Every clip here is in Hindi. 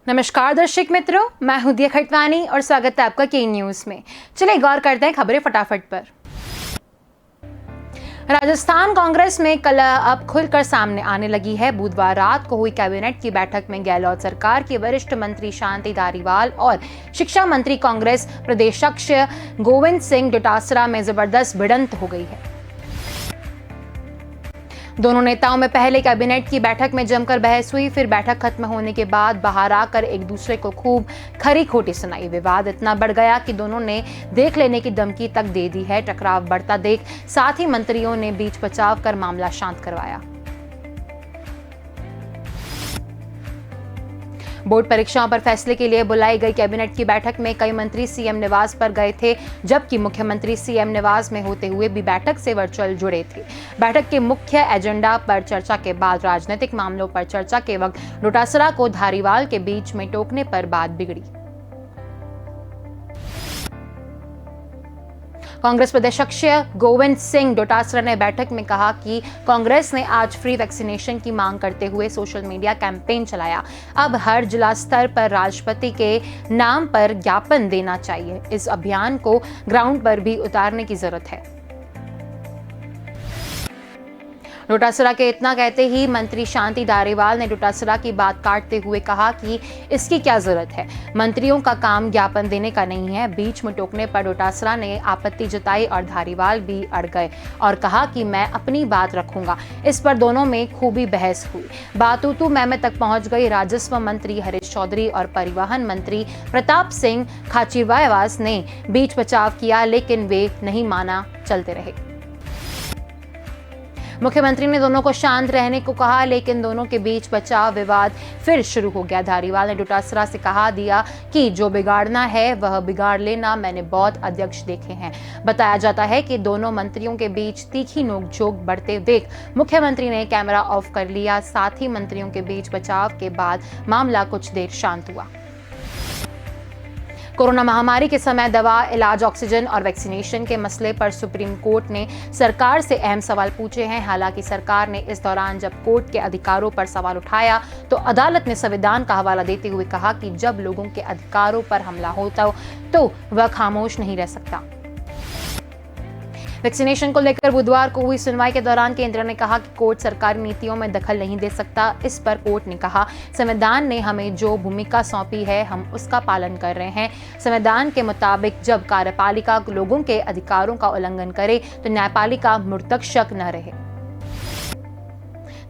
नमस्कार दर्शक मित्रों, मैं हूं दिया खटवानी और स्वागत है आपका के न्यूज में। चलिए गौर करते हैं खबरें फटाफट पर। राजस्थान कांग्रेस में कल अब खुलकर सामने आने लगी है। बुधवार रात को हुई कैबिनेट की बैठक में गहलोत सरकार की वरिष्ठ मंत्री शांति धारीवाल और शिक्षा मंत्री कांग्रेस प्रदेशाध्यक्ष गोविंद सिंह डोटासरा में जबरदस्त भिड़ंत हो गई है। दोनों नेताओं में पहले कैबिनेट की बैठक में जमकर बहस हुई, फिर बैठक खत्म होने के बाद बाहर आकर एक दूसरे को खूब खरी खोटी सुनाई। विवाद इतना बढ़ गया कि दोनों ने देख लेने की धमकी तक दे दी है। टकराव बढ़ता देख साथ ही मंत्रियों ने बीच बचाव कर मामला शांत करवाया। बोर्ड परीक्षाओं पर फैसले के लिए बुलाई गई कैबिनेट की बैठक में कई मंत्री सीएम निवास पर गए थे, जबकि मुख्यमंत्री सीएम निवास में होते हुए भी बैठक से वर्चुअल जुड़े थे। बैठक के मुख्य एजेंडा पर चर्चा के बाद राजनीतिक मामलों पर चर्चा के वक्त डोटासरा को धारीवाल के बीच में टोकने पर बात बिगड़ी। कांग्रेस प्रदेशाध्यक्ष गोविंद सिंह डोटासरा ने बैठक में कहा कि कांग्रेस ने आज फ्री वैक्सीनेशन की मांग करते हुए सोशल मीडिया कैंपेन चलाया। अब हर जिला स्तर पर राष्ट्रपति के नाम पर ज्ञापन देना चाहिए। इस अभियान को ग्राउंड पर भी उतारने की जरूरत है। डोटासरा के इतना कहते ही मंत्री शांति धारीवाल ने डोटासरा की बात काटते हुए कहा कि इसकी क्या जरूरत है, मंत्रियों का काम ज्ञापन देने का नहीं है। बीच में टोकने पर डोटासरा ने आपत्ति जताई और धारीवाल भी अड़ गए और कहा कि मैं अपनी बात रखूंगा। इस पर दोनों में खूबी बहस हुई। बात तू मैं तक पहुंच गई। राजस्व मंत्री हरीश चौधरी और परिवहन मंत्री प्रताप सिंह खाचरियावास ने बीच बचाव किया, लेकिन वे नहीं माना, चलते रहे। मुख्यमंत्री ने दोनों को शांत रहने को कहा, लेकिन दोनों के बीच बचाव विवाद फिर शुरू हो गया। धारीवाल ने डोटासरा से कहा दिया कि जो बिगाड़ना है वह बिगाड़ लेना, मैंने बहुत अध्यक्ष देखे हैं। बताया जाता है कि दोनों मंत्रियों के बीच तीखी नोकझोंक बढ़ते देख मुख्यमंत्री ने कैमरा ऑफ कर लिया। साथ ही मंत्रियों के बीच बचाव के बाद मामला कुछ देर शांत हुआ। कोरोना महामारी के समय दवा, इलाज, ऑक्सीजन और वैक्सीनेशन के मसले पर सुप्रीम कोर्ट ने सरकार से अहम सवाल पूछे हैं। हालांकि सरकार ने इस दौरान जब कोर्ट के अधिकारों पर सवाल उठाया तो अदालत ने संविधान का हवाला देते हुए कहा कि जब लोगों के अधिकारों पर हमला होता तो वह खामोश नहीं रह सकता। वैक्सीनेशन को लेकर बुधवार को हुई सुनवाई के दौरान केंद्र ने कहा कि कोर्ट सरकारी नीतियों में दखल नहीं दे सकता। इस पर कोर्ट ने कहा, संविधान ने हमें जो भूमिका सौंपी है हम उसका पालन कर रहे हैं। संविधान के मुताबिक जब कार्यपालिका लोगों के अधिकारों का उल्लंघन करे तो न्यायपालिका मुर्तकशक न रहे।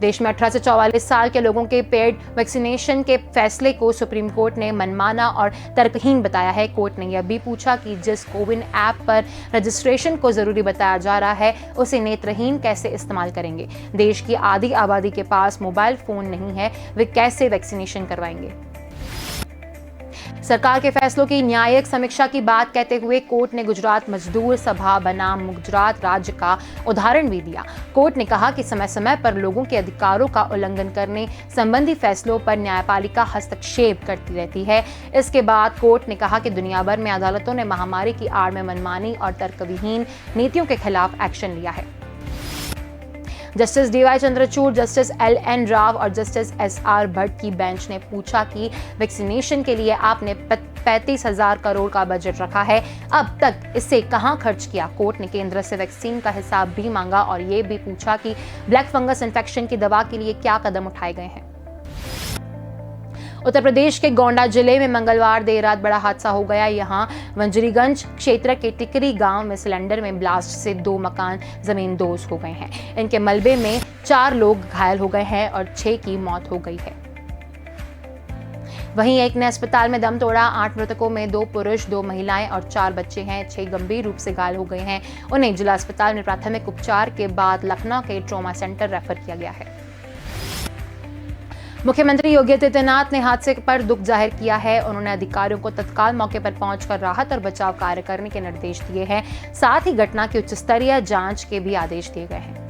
देश में 18 से 44 साल के लोगों के पेड वैक्सीनेशन के फैसले को सुप्रीम कोर्ट ने मनमाना और तर्कहीन बताया है। कोर्ट ने यह भी पूछा कि जिस कोविन ऐप पर रजिस्ट्रेशन को जरूरी बताया जा रहा है उसे नेत्रहीन कैसे इस्तेमाल करेंगे। देश की आधी आबादी के पास मोबाइल फोन नहीं है, वे कैसे वैक्सीनेशन करवाएंगे। सरकार के फैसलों की न्यायिक समीक्षा की बात कहते हुए कोर्ट ने गुजरात मजदूर सभा बनाम गुजरात राज्य का उदाहरण भी दिया। कोर्ट ने कहा कि समय समय पर लोगों के अधिकारों का उल्लंघन करने संबंधी फैसलों पर न्यायपालिका हस्तक्षेप करती रहती है। इसके बाद कोर्ट ने कहा कि दुनिया भर में अदालतों ने महामारी की आड़ में मनमानी और तर्कविहीन नीतियों के खिलाफ एक्शन लिया है। Justice DY Chandrachud, justice LN. Rao और जस्टिस एस.आर. भट्ट की बेंच ने पूछा कि वैक्सीनेशन के लिए आपने 35,000 करोड़ का बजट रखा है, अब तक इसे कहां खर्च किया। कोर्ट ने केंद्र से वैक्सीन का हिसाब भी मांगा और ये भी पूछा कि ब्लैक फंगस इन्फेक्शन की दवा के लिए क्या कदम उठाए गए हैं। उत्तर प्रदेश के गोंडा जिले में मंगलवार देर रात बड़ा हादसा हो गया। यहां वंजरीगंज क्षेत्र के टिकरी गांव में सिलेंडर में ब्लास्ट से 2 मकान जमींदोज हो गए हैं। इनके मलबे में 4 लोग घायल हो गए हैं और 6 की मौत हो गई है। वहीं एक ने अस्पताल में दम तोड़ा। 8 मृतकों में 2 पुरुष, 2 महिलाएं और 4 बच्चे हैं। 6 गंभीर रूप से घायल हो गए हैं। उन्हें जिला अस्पताल में प्राथमिक उपचार के बाद लखनऊ के ट्रॉमा सेंटर रेफर किया गया है। मुख्यमंत्री योगी आदित्यनाथ ने हादसे पर दुख जाहिर किया है। उन्होंने अधिकारियों को तत्काल मौके पर पहुंचकर राहत और बचाव कार्य करने के निर्देश दिए हैं। साथ ही घटना की उच्च स्तरीय जांच के भी आदेश दिए गए हैं।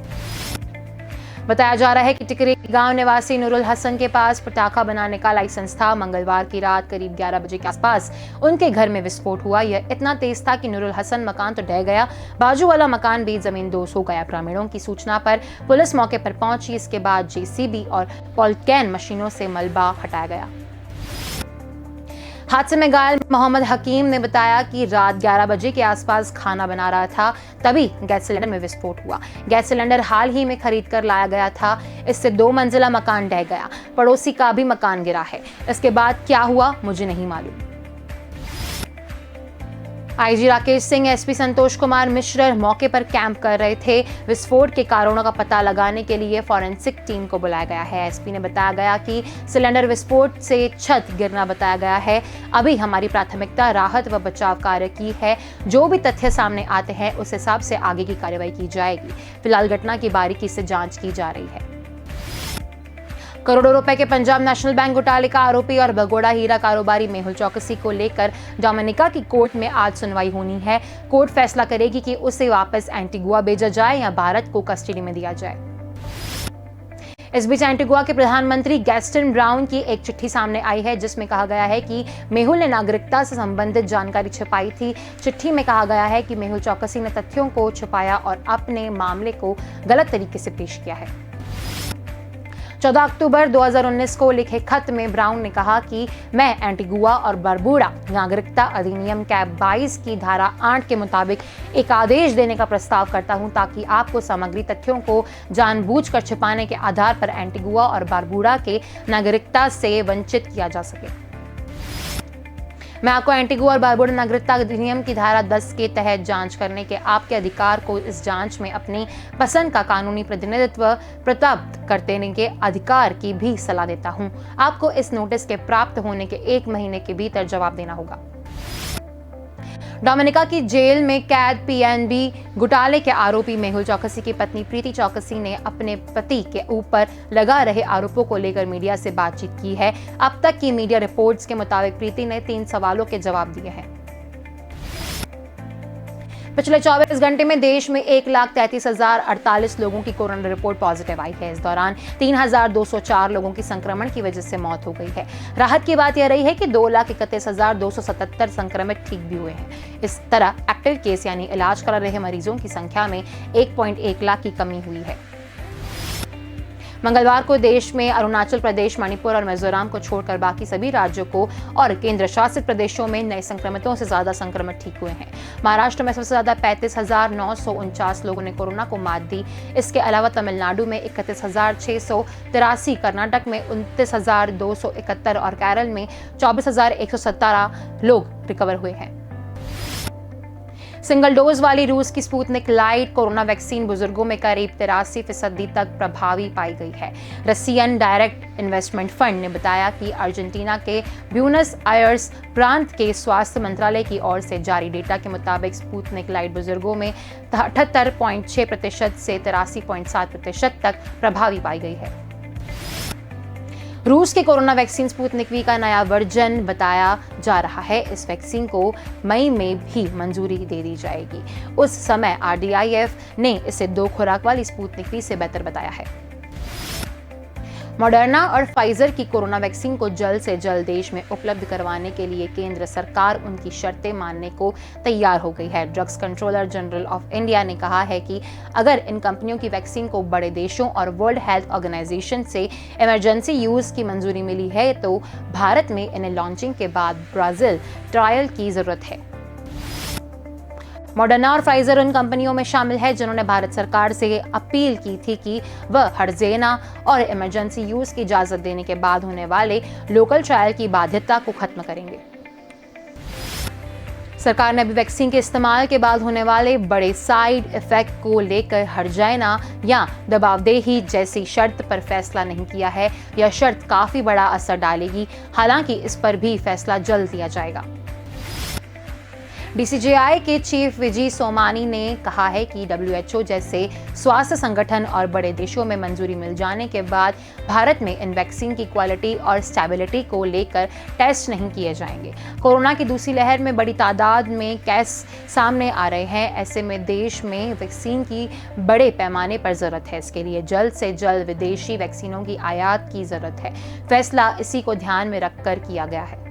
बताया जा रहा है कि टिकरी गांव निवासी नूरुल हसन के पास पटाखा बनाने का लाइसेंस था। मंगलवार की रात करीब 11 बजे के आसपास उनके घर में विस्फोट हुआ। यह इतना तेज था कि नूरुल हसन मकान तो ढह गया, बाजू वाला मकान भी जमींदोज हो गया। ग्रामीणों की सूचना पर पुलिस मौके पर पहुंची। इसके बाद जेसीबी और पॉलीकैन मशीनों से मलबा हटाया गया। हादसे में घायल मोहम्मद हकीम ने बताया कि रात 11 बजे के आसपास खाना बना रहा था, तभी गैस सिलेंडर में विस्फोट हुआ। गैस सिलेंडर हाल ही में खरीद कर लाया गया था। इससे 2 मंजिला मकान ढह गया। पड़ोसी का भी मकान गिरा है। इसके बाद क्या हुआ मुझे नहीं मालूम। आईजी राकेश सिंह, एसपी संतोष कुमार मिश्र मौके पर कैंप कर रहे थे। विस्फोट के कारणों का पता लगाने के लिए फॉरेंसिक टीम को बुलाया गया है। एसपी ने बताया गया कि सिलेंडर विस्फोट से छत गिरना बताया गया है। अभी हमारी प्राथमिकता राहत व बचाव कार्य की है। जो भी तथ्य सामने आते हैं उस हिसाब से आगे की कार्रवाई की जाएगी। फिलहाल घटना की बारीकी से जांच की जा रही है। करोड़ों रुपए के पंजाब नेशनल बैंक घोटाले का आरोपी और भगोड़ा हीरा कारोबारी मेहुल चौकसी को लेकर डोमिनिका की कोर्ट में आज सुनवाई होनी है। कोर्ट फैसला करेगी कि उसे वापस एंटीगुआ भेजा जाए या भारत को कस्टडी में दिया जाए। इस बीच एंटीगुआ के प्रधानमंत्री गैस्टन ब्राउन की एक चिट्ठी सामने आई है, जिसमें कहा गया है कि मेहुल ने नागरिकता से संबंधित जानकारी छिपाई थी। चिट्ठी में कहा गया है कि मेहुल चौकसी ने तथ्यों को छुपाया और अपने मामले को गलत तरीके से पेश किया है। 14 अक्टूबर 2019 को लिखे खत में ब्राउन ने कहा कि मैं एंटीगुआ और बरबुडा नागरिकता अधिनियम कैब 22 की धारा 8 के मुताबिक एक आदेश देने का प्रस्ताव करता हूं, ताकि आपको सामग्री तथ्यों को जानबूझकर छिपाने के आधार पर एंटीगुआ और बरबुडा के नागरिकता से वंचित किया जा सके। मैं आपको एंटीगुआ और बारबुडा नागरिकता अधिनियम की धारा 10 के तहत जांच करने के आपके अधिकार को इस जांच में अपनी पसंद का कानूनी प्रतिनिधित्व प्राप्त करने के अधिकार की भी सलाह देता हूं। आपको इस नोटिस के प्राप्त होने के 1 महीने के भीतर जवाब देना होगा। डोमिनिका की जेल में कैद पीएनबी घोटाले के आरोपी मेहुल चौकसी की पत्नी प्रीति चौकसी ने अपने पति के ऊपर लगा रहे आरोपों को लेकर मीडिया से बातचीत की है। अब तक की मीडिया रिपोर्ट्स के मुताबिक प्रीति ने 3 सवालों के जवाब दिए हैं। पिछले 24 घंटे में देश में 1,33,048 लोगों की कोरोना रिपोर्ट पॉजिटिव आई है। इस दौरान 3,204 लोगों की संक्रमण की वजह से मौत हो गई है। राहत की बात यह रही है कि 2,31,277 संक्रमित ठीक भी हुए हैं। इस तरह एक्टिव केस यानी इलाज करा रहे मरीजों की संख्या में 1.1 लाख की कमी हुई है। मंगलवार को देश में अरुणाचल प्रदेश, मणिपुर और मिजोरम को छोड़कर बाकी सभी राज्यों को और केंद्र शासित प्रदेशों में नए संक्रमितों से ज्यादा संक्रमित ठीक हुए हैं। महाराष्ट्र में सबसे ज्यादा 35,949 लोगों ने कोरोना को मात दी। इसके अलावा तमिलनाडु में 31,683, कर्नाटक में 29,271 और केरल में 24,117 लोग रिकवर हुए हैं। सिंगल डोज वाली रूस की स्पुतनिक लाइट कोरोना वैक्सीन बुजुर्गों में करीब 83% तक प्रभावी पाई गई है। रसियन डायरेक्ट इन्वेस्टमेंट फंड ने बताया कि अर्जेंटीना के ब्यूनस आयर्स प्रांत के स्वास्थ्य मंत्रालय की ओर से जारी डेटा के मुताबिक स्पुतनिक लाइट बुजुर्गों में 78.6% से 83.7% तक प्रभावी पाई गई है। रूस के कोरोना वैक्सीन स्पुतनिक वी का नया वर्जन बताया जा रहा है। इस वैक्सीन को मई में भी मंजूरी दे दी जाएगी। उस समय RDIF ने इसे 2 खुराक वाली स्पुतनिक वी से बेहतर बताया है। मॉडर्ना और फाइजर की कोरोना वैक्सीन को जल्द से जल्द देश में उपलब्ध करवाने के लिए केंद्र सरकार उनकी शर्तें मानने को तैयार हो गई है। Drugs controller general of India ने कहा है कि अगर इन कंपनियों की वैक्सीन को बड़े देशों और वर्ल्ड हेल्थ ऑर्गेनाइजेशन से इमरजेंसी यूज की मंजूरी मिली है, तो भारत में इन्हें लॉन्चिंग के बाद ब्राजील ट्रायल की जरूरत है। मॉडर्ना और फाइजर उन कंपनियों में शामिल है जिन्होंने भारत सरकार से अपील की थी कि वह हर्जेना और इमरजेंसी यूज की इजाजत देने के बाद होने वाले लोकल ट्रायल की बाध्यता को खत्म करेंगे। सरकार ने अभी वैक्सीन के इस्तेमाल के बाद होने वाले बड़े साइड इफेक्ट को लेकर हर्जाना या दबावदेही जैसी शर्त पर फैसला नहीं किया है। यह शर्त काफी बड़ा असर डालेगी, हालांकि इस पर भी फैसला जल्द लिया जाएगा। DCGI के चीफ विजय सोमानी ने कहा है कि WHO जैसे स्वास्थ्य संगठन और बड़े देशों में मंजूरी मिल जाने के बाद भारत में इन वैक्सीन की क्वालिटी और स्टेबिलिटी को लेकर टेस्ट नहीं किए जाएंगे। कोरोना की दूसरी लहर में बड़ी तादाद में केस सामने आ रहे हैं। ऐसे में देश में वैक्सीन की बड़े पैमाने पर जरूरत है। इसके लिए जल्द से जल्द विदेशी वैक्सीनों की आयात की जरूरत है। फैसला इसी को ध्यान में रखकर किया गया है।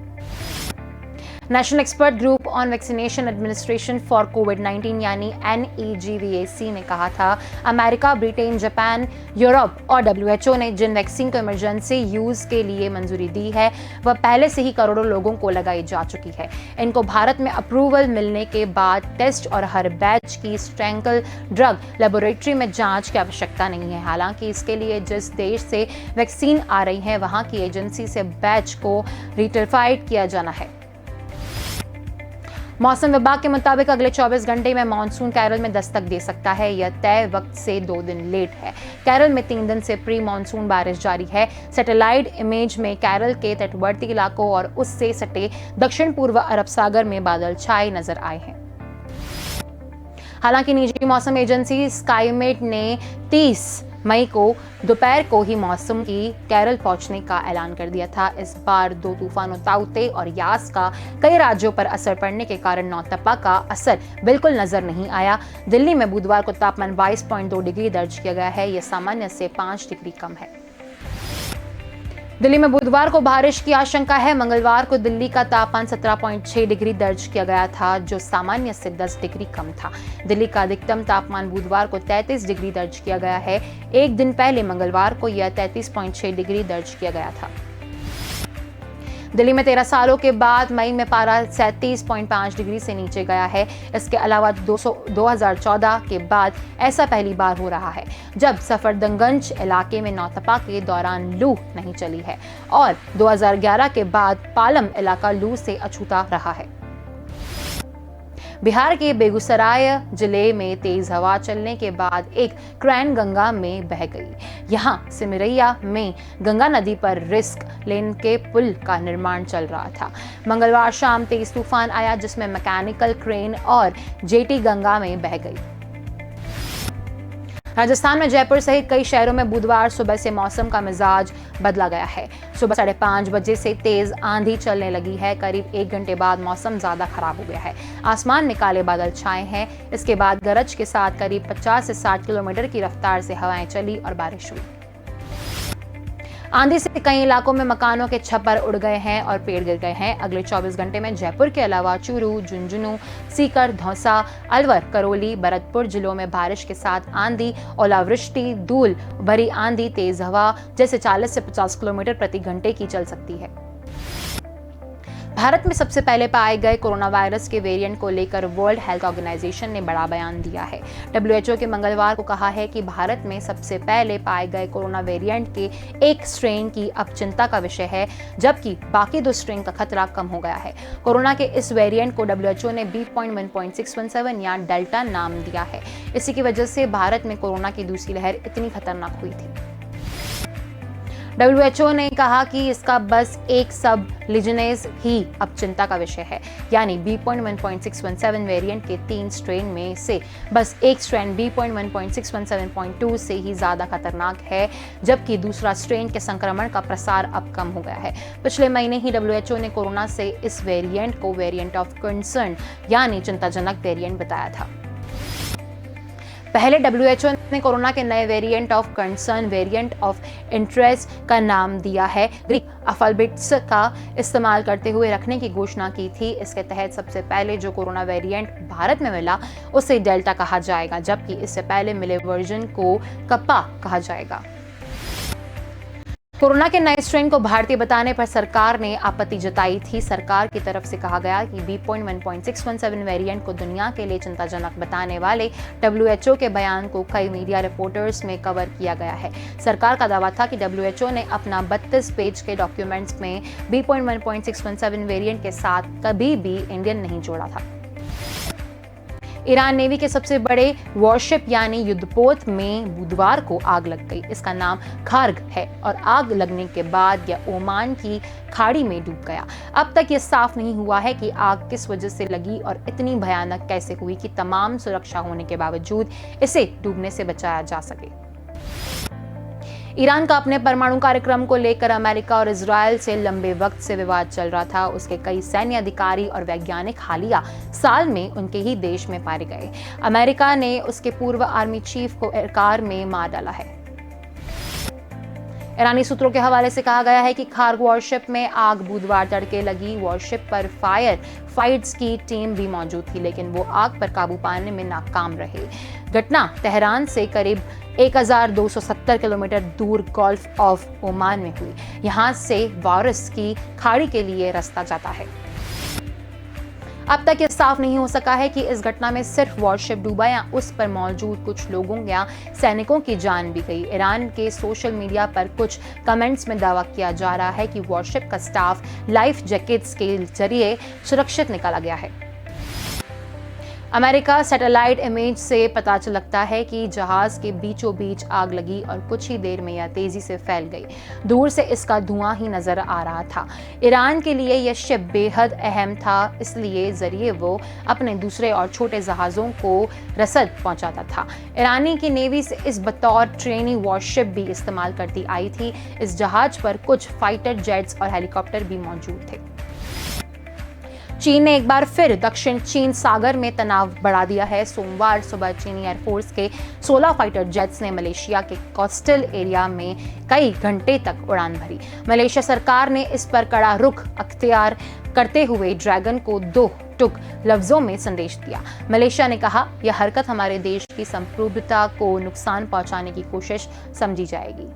National expert group on vaccination administration for कोविड-19 यानी NEGVAC ने कहा था, अमेरिका, ब्रिटेन, जापान, यूरोप और WHO ने जिन वैक्सीन को इमरजेंसी यूज के लिए मंजूरी दी है वह पहले से ही करोड़ों लोगों को लगाई जा चुकी है। इनको भारत में अप्रूवल मिलने के बाद टेस्ट और हर बैच की स्ट्रेंगल ड्रग लेबोरेटरी में जांच की आवश्यकता नहीं है। हालांकि इसके लिए जिस देश से वैक्सीन आ रही है वहां की एजेंसी से बैच को रिटिफाइड किया जाना है। मौसम विभाग के मुताबिक अगले 24 घंटे में मानसून केरल में दस्तक दे सकता है। यह तय वक्त से 2 दिन लेट है। केरल में 3 दिन से प्री मानसून बारिश जारी है। सैटेलाइट इमेज में केरल के तटवर्ती इलाकों और उससे सटे दक्षिण पूर्व अरब सागर में बादल छाए नजर आए हैं। हालांकि निजी मौसम एजेंसी स्काईमेट ने 30 मई को दोपहर को ही मौसम की केरल पहुंचने का ऐलान कर दिया था। इस बार 2 तूफानों ताउते और यास का कई राज्यों पर असर पड़ने के कारण नौतपा का असर बिल्कुल नजर नहीं आया। दिल्ली में बुधवार को तापमान 22.2 डिग्री दर्ज किया गया है। यह सामान्य से 5 डिग्री कम है। दिल्ली में बुधवार को बारिश की आशंका है। मंगलवार को दिल्ली का तापमान 17.6 डिग्री दर्ज किया गया था, जो सामान्य से 10 डिग्री कम था। दिल्ली का अधिकतम तापमान बुधवार को 33 डिग्री दर्ज किया गया है। एक दिन पहले मंगलवार को यह 33.6 डिग्री दर्ज किया गया था। दिल्ली में 13 सालों के बाद मई में पारा 37.5 डिग्री से नीचे गया है। इसके अलावा 2014 के बाद ऐसा पहली बार हो रहा है जब सफदरजंग इलाके में नौतपा के दौरान लू नहीं चली है और 2011 के बाद पालम इलाका लू से अछूता रहा है। बिहार के बेगूसराय जिले में तेज हवा चलने के बाद एक क्रेन गंगा में बह गई। यहां सिमरिया में गंगा नदी पर रिस्क लेन के पुल का निर्माण चल रहा था। मंगलवार शाम तेज तूफान आया जिसमें मैकेनिकल क्रेन और जेटी गंगा में बह गई। राजस्थान में जयपुर सहित कई शहरों में बुधवार सुबह से मौसम का मिजाज बदला गया है। सुबह 5:30 बजे से तेज आंधी चलने लगी है। करीब 1 घंटे बाद मौसम ज्यादा खराब हो गया है। आसमान में काले बादल छाए हैं। इसके बाद गरज के साथ करीब 50 से 60 किलोमीटर की रफ्तार से हवाएं चली और बारिश हुई। आंधी से कई इलाकों में मकानों के छप्पर उड़ गए हैं और पेड़ गिर गए हैं। अगले 24 घंटे में जयपुर के अलावा चूरू, झुंझुनू, सीकर, धौसा, अलवर, करौली, भरतपुर जिलों में बारिश के साथ आंधी, ओलावृष्टि, धूल भरी आंधी, तेज हवा जैसे 40 से 50 किलोमीटर प्रति घंटे की चल सकती है। भारत में सबसे पहले पाए गए कोरोना वायरस के वेरिएंट को लेकर वर्ल्ड हेल्थ ऑर्गेनाइजेशन ने बड़ा बयान दिया है। WHO के मंगलवार को कहा है कि भारत में सबसे पहले पाए गए कोरोना वेरिएंट के एक स्ट्रेन की अब चिंता का विषय है, जबकि बाकी 2 स्ट्रेन का खतरा कम हो गया है। कोरोना के इस वेरिएंट को WHO ने B.1.617 या डेल्टा नाम दिया है। इसी की वजह से भारत में कोरोना की दूसरी लहर इतनी खतरनाक हुई थी। WHO ने कहा कि इसका बस एक सब लीजेनेस ही अब चिंता का विषय है, यानी B.1.617 वेरिएंट के 3 स्ट्रेन में से बस एक स्ट्रेन B.1.617.2 से ही ज्यादा खतरनाक है, जबकि दूसरा स्ट्रेन के संक्रमण का प्रसार अब कम हो गया है। पिछले महीने ही WHO ने कोरोना से इस वेरिएंट को वेरिएंट ऑफ कंसर्न यानी चिंताजनक वेरिएंट बताया था। पहले WHO ने कोरोना के नए variant of concern variant of interest का नाम दिया है। ग्रीक अल्फाबेट्स का इस्तेमाल करते हुए रखने की घोषणा की थी। इसके तहत सबसे पहले जो कोरोना वेरिएंट भारत में मिला उसे डेल्टा कहा जाएगा, जबकि इससे पहले मिले वर्जन को कप्पा कहा जाएगा। कोरोना के नए स्ट्रेन को भारतीय बताने पर सरकार ने आपत्ति जताई थी। सरकार की तरफ से कहा गया कि B.1.617 वेरिएंट को दुनिया के लिए चिंताजनक बताने वाले WHO के बयान को कई मीडिया रिपोर्टर्स में कवर किया गया है। सरकार का दावा था कि WHO ने अपना 32 पेज के डॉक्यूमेंट्स में B.1.617 वेरिएंट के साथ कभी भी इंडियन नहीं जोड़ा था। ईरान नेवी के सबसे बड़े वॉरशिप यानी युद्धपोत में बुधवार को आग लग गई। इसका नाम खार्ग है और आग लगने के बाद यह ओमान की खाड़ी में डूब गया। अब तक यह साफ नहीं हुआ है कि आग किस वजह से लगी और इतनी भयानक कैसे हुई कि तमाम सुरक्षा होने के बावजूद इसे डूबने से बचाया जा सके। ईरान का अपने परमाणु कार्यक्रम को लेकर अमेरिका और इजरायल से लंबे वक्त से विवाद चल रहा था। उसके कई सैन्य अधिकारी और वैज्ञानिक हालिया साल में उनके ही देश में पाए गए। अमेरिका ने उसके पूर्व आर्मी चीफ को कार में मार डाला है। ईरानी सूत्रों के हवाले से कहा गया है कि खार्ग वॉरशिप में आग बुधवार तड़के लगी। वॉरशिप पर फायर फाइट्स की टीम भी मौजूद थी, लेकिन वो आग पर काबू पाने में नाकाम रहे। घटना तेहरान से करीब 1270 किलोमीटर दूर गल्फ ऑफ ओमान में हुई। यहां से वारस की खाड़ी के लिए रास्ता जाता है। अब तक ये साफ नहीं हो सका है कि इस घटना में सिर्फ वॉरशिप डूबा या उस पर मौजूद कुछ लोगों या सैनिकों की जान भी गई। ईरान के सोशल मीडिया पर कुछ कमेंट्स में दावा किया जा रहा है कि वॉरशिप का स्टाफ लाइफ जैकेट्स के जरिए सुरक्षित निकाला गया है। अमेरिका सैटेलाइट इमेज से पता लगता है कि जहाज के बीचों बीच आग लगी और कुछ ही देर में यह तेजी से फैल गई। दूर से इसका धुआं ही नजर आ रहा था। ईरान के लिए यह शिप बेहद अहम था, इसलिए जरिए वो अपने दूसरे और छोटे जहाजों को रसद पहुंचाता था। ईरानी की नेवी से इस बतौर ट्रेनी वॉरशिप भी इस्तेमाल करती आई थी। इस जहाज पर कुछ फाइटर जेट्स और हेलीकॉप्टर भी मौजूद थे। चीन ने एक बार फिर दक्षिण चीन सागर में तनाव बढ़ा दिया है। सोमवार सुबह चीनी एयरफोर्स के 16 फाइटर जेट्स ने मलेशिया के कोस्टल एरिया में कई घंटे तक उड़ान भरी। मलेशिया सरकार ने इस पर कड़ा रुख अख्तियार करते हुए ड्रैगन को 2 टुक लफ्जों में संदेश दिया। मलेशिया ने कहा, यह हरकत हमारे देश की संप्रभुता को नुकसान पहुंचाने की कोशिश समझी जाएगी।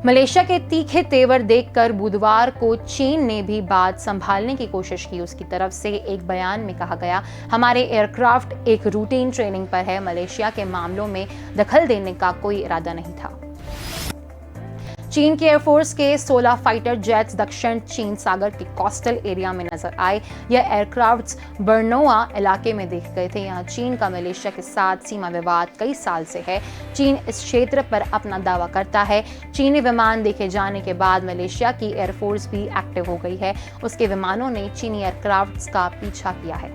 मलेशिया के तीखे तेवर देखकर बुधवार को चीन ने भी बात संभालने की कोशिश की। उसकी तरफ से एक बयान में कहा गया, हमारे एयरक्राफ्ट एक रूटीन ट्रेनिंग पर है। मलेशिया के मामलों में दखल देने का कोई इरादा नहीं था। चीन की एयरफोर्स के 16 फाइटर जेट्स दक्षिण चीन सागर के कोस्टल एरिया में नजर आए। यह एयरक्राफ्ट्स बर्नोआ इलाके में देखे गए थे। यहाँ चीन का मलेशिया के साथ सीमा विवाद कई साल से है। चीन इस क्षेत्र पर अपना दावा करता है। चीनी विमान देखे जाने के बाद मलेशिया की एयरफोर्स भी एक्टिव हो गई है। उसके विमानों ने चीनी एयरक्राफ्ट्स का पीछा किया है।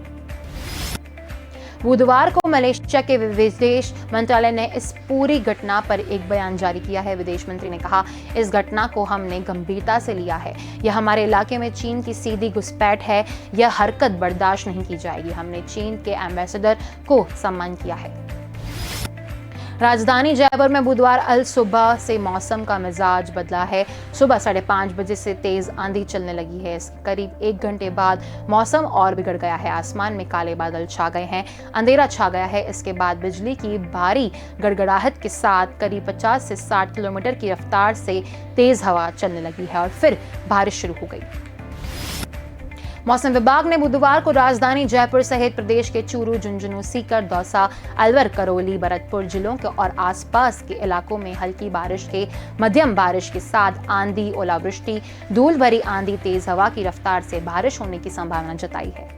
बुधवार को मलेशिया के विदेश मंत्रालय ने इस पूरी घटना पर एक बयान जारी किया है। विदेश मंत्री ने कहा, इस घटना को हमने गंभीरता से लिया है। यह हमारे इलाके में चीन की सीधी घुसपैठ है। यह हरकत बर्दाश्त नहीं की जाएगी। हमने चीन के एम्बेसडर को सम्मान किया है। राजधानी जयपुर में बुधवार अल सुबह से मौसम का मिजाज बदला है। सुबह 5:30 बजे से तेज आंधी चलने लगी है। इसके करीब 1 घंटे बाद मौसम और बिगड़ गया है। आसमान में काले बादल छा गए हैं, अंधेरा छा गया है। इसके बाद बिजली की भारी गड़गड़ाहट के साथ करीब 50 से 60 किलोमीटर की रफ्तार से तेज हवा चलने लगी है और फिर बारिश शुरू हो गई। मौसम विभाग ने बुधवार को राजधानी जयपुर सहित प्रदेश के चूरू, झुंझुनू, सीकर, दौसा, अलवर, करौली, भरतपुर जिलों के और आसपास के इलाकों में हल्की बारिश के मध्यम बारिश के साथ आंधी, ओलावृष्टि, धूल भरी आंधी, तेज हवा की रफ्तार से बारिश होने की संभावना जताई है।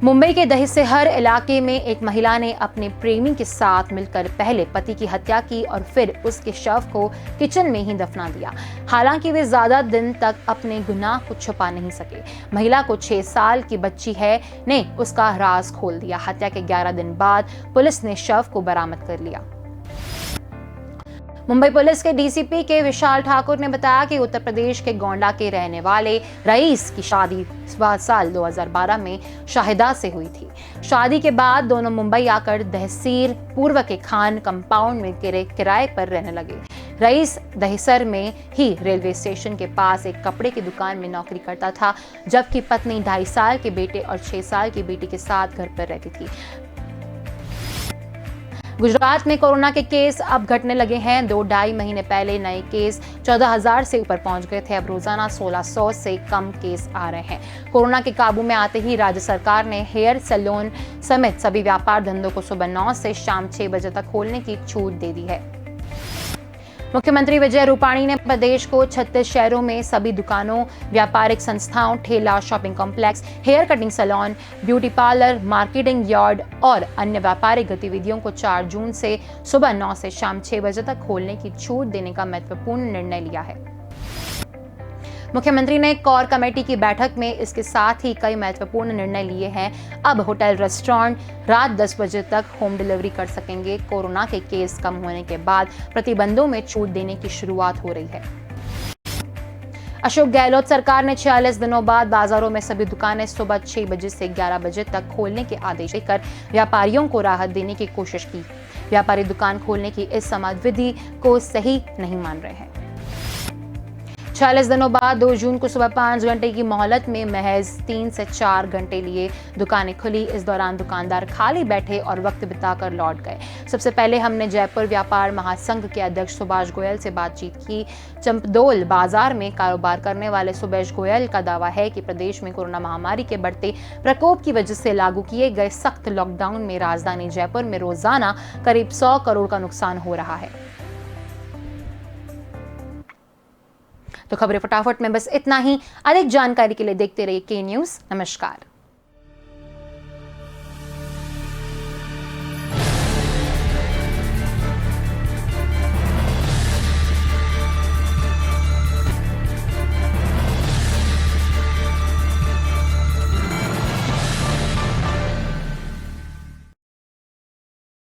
मुंबई के दहिसर इलाके में एक महिला ने अपने प्रेमी के साथ मिलकर पहले पति की हत्या की और फिर उसके शव को किचन में ही दफना दिया। हालांकि वे ज्यादा दिन तक अपने गुनाह को छुपा नहीं सके। महिला को 6 साल की बच्ची ने उसका राज खोल दिया। हत्या के 11 दिन बाद पुलिस ने शव को बरामद कर लिया। मुंबई पुलिस के डीसीपी के विशाल ठाकुर ने बताया कि उत्तर प्रदेश के गोंडा के रहने वाले रईस की शादी साल 2012 में शाहिदा से हुई थी। शादी के बाद दोनों मुंबई आकर दहसीर पूर्व के खान कंपाउंड में किराए पर रहने लगे। रईस दहिसर में ही रेलवे स्टेशन के पास एक कपड़े की दुकान में नौकरी करता था, जबकि पत्नी 2.5 साल के बेटे और 6 साल की बेटी के साथ घर पर रहती थी। गुजरात में कोरोना के केस अब घटने लगे हैं। 2-2.5 महीने पहले नए केस 14,000 से ऊपर पहुंच गए थे। अब रोजाना 1,600 से कम केस आ रहे हैं। कोरोना के काबू में आते ही राज्य सरकार ने हेयर सैलून समेत सभी व्यापार धंधों को सुबह 9 से शाम 6 बजे तक खोलने की छूट दे दी है। मुख्यमंत्री विजय रूपाणी ने प्रदेश को 36 शहरों में सभी दुकानों, व्यापारिक संस्थाओं, ठेला, shopping complex, hair cutting salon, beauty parlour, marketing yard और अन्य व्यापारिक गतिविधियों को 4 जून से सुबह 9 से शाम 6 बजे तक खोलने की छूट देने का महत्वपूर्ण निर्णय लिया है। मुख्यमंत्री ने कोर कमेटी की बैठक में इसके साथ ही कई महत्वपूर्ण निर्णय लिए हैं। अब होटल, रेस्टोरेंट रात 10 बजे तक होम डिलीवरी कर सकेंगे। कोरोना के केस कम होने के बाद प्रतिबंधों में छूट देने की शुरुआत हो रही है। अशोक गहलोत सरकार ने 46 दिनों बाद बाजारों में सभी दुकानें सुबह 6 बजे से 11 बजे तक खोलने के आदेश देकर व्यापारियों को राहत देने की कोशिश की। व्यापारी दुकान खोलने की इस समाजविधि को सही नहीं मान रहे हैं। 46 दिनों बाद 2 जून को सुबह 5 घंटे की मोहलत में महज 3 से 4 घंटे लिए दुकानें खुली। इस दौरान दुकानदार खाली बैठे और वक्त बिताकर लौट गए। सबसे पहले हमने जयपुर व्यापार महासंघ के अध्यक्ष सुभाष गोयल से बातचीत की। चंपदोल बाजार में कारोबार करने वाले सुभाष गोयल का दावा है कि प्रदेश में कोरोना महामारी के बढ़ते प्रकोप की वजह से लागू किए गए सख्त लॉकडाउन में राजधानी जयपुर में रोजाना करीब 100 करोड़ का नुकसान हो रहा है। तो खबरें फटाफट में बस इतना ही। अधिक जानकारी के लिए देखते रहिए के न्यूज़। नमस्कार।